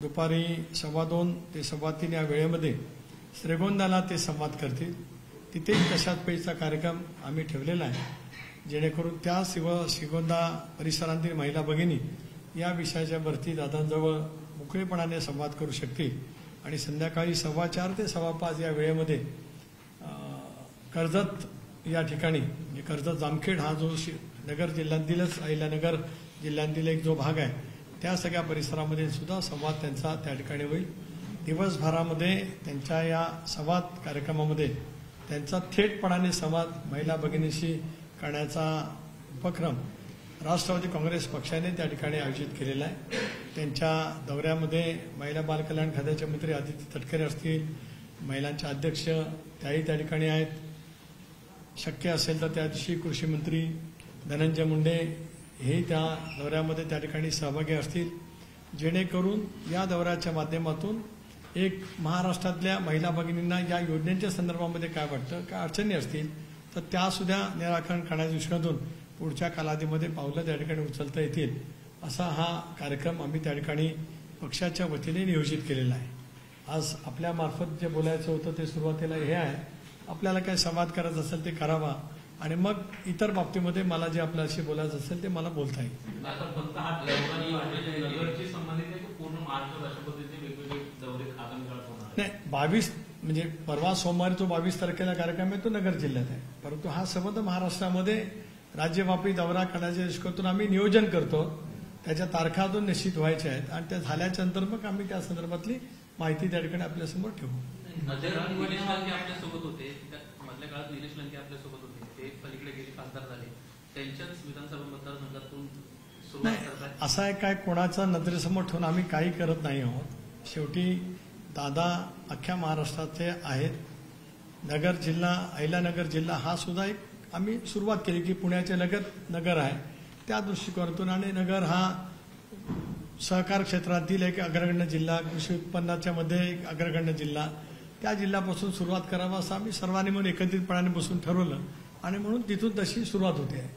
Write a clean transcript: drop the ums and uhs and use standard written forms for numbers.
दुपारी 2:15 ते 3:15 या वेळेमध्ये श्रीगोंद्याला ते संवाद करतील। तिथेही तशाच पैसा कार्यक्रम आम्ही ठेवलेला आहे, जेणेकरून त्या श्रीगोंदा परिसरातील महिला भगिनी या विषयाच्या वरती दादांजवळ मोकळेपणाने संवाद करू शकतील आणि संध्याकाळी 4:15 ते 5:15 या वेळेमध्ये कर्जत या ठिकाणी कर्जत जामखेड हा जो नगर जिल्ह्यातीलच अहिल्यानगर जिल्ह्यातील एक जो भाग आहे त्या सगळ्या परिसरामध्ये सुद्धा संवाद त्यांचा त्या ठिकाणी होईल। दिवसभरामध्ये त्यांच्या या संवाद कार्यक्रमामध्ये त्यांचा थेटपणाने संवाद महिला भगिनीशी करण्याचा उपक्रम राष्ट्रवादी काँग्रेस पक्षाने त्या ठिकाणी आयोजित केलेला आहे। त्यांच्या दौऱ्यामध्ये महिला बालकल्याण खात्याचे मंत्री आदिती तटकरे असतील, महिलांचे अध्यक्ष त्याही त्या ठिकाणी आहेत, शक्य असेल तर त्या दिवशी कृषी मंत्री धनंजय मुंडे हे त्या दौऱ्यामध्ये त्या ठिकाणी सहभागी असतील, जेणेकरून या दौऱ्याच्या माध्यमातून एक महाराष्ट्रातल्या महिला भगिनींना या योजनेच्या संदर्भामध्ये काय वाटतं, काय अडचणी असतील तर त्या सुद्धा निराकरण करण्याच्या दृष्टीने पुढच्या कालावधीमध्ये पावलं त्या ठिकाणी उचलता येतील असा हा कार्यक्रम आम्ही त्या ठिकाणी पक्षाच्या वतीने नियोजित केलेला आहे। आज आपल्या मार्फत जे बोलायचं होतं ते सुरुवातीला हे आहे, आपल्याला काय संवाद करायचा असेल ते करावा आणि मग इतर बाबतीमध्ये मला जे आपल्याशी बोलायचं असेल ते मला बोलता येईल। नाही 22 म्हणजे परवा सोमवारी जो 22 तारखेला कार्यक्रम आहे तो नगर जिल्ह्यात आहे, परंतु हा संबंध महाराष्ट्रामध्ये राज्यव्यापी दौरा करण्याच्या दृष्टीकोनातून आम्ही नियोजन करतो, त्याच्या तारखा अजून निश्चित व्हायच्या आहेत आणि त्या झाल्याच्या नंतर मग आम्ही त्या संदर्भातली माहिती त्या ठिकाणी आपल्यासमोर ठेवू। आपल्यासोबत होते मधल्या काळात निलेश लंके आपल्यासोबत होते, ते पलीकडे गेले खासदार झाले, त्यांच्याच विधानसभा मतदारसंघातून सुरुवात असा आहे काय कोणाचा नजरेसमोर ठेवून आम्ही काही करत नाही आहोत। शेवटी दादा अख्ख्या महाराष्ट्राचे आहेत। नगर जिल्हा अहिल्यानगर जिल्हा हा सुद्धा एक आम्ही सुरुवात केली की पुण्याचे नगर आहे त्या दृष्टिकोनातून आणि नगर हा सहकार क्षेत्रातील एक अग्रगण्य जिल्हा, कृषी उत्पन्नाच्या मध्ये एक अग्रगण्य जिल्हा, त्या जिल्ह्यापासून सुरुवात करावं असं आम्ही सर्वांनी म्हणून एकत्रितपणाने बसून ठरवलं आणि म्हणून तिथून तशी सुरुवात होते आहे।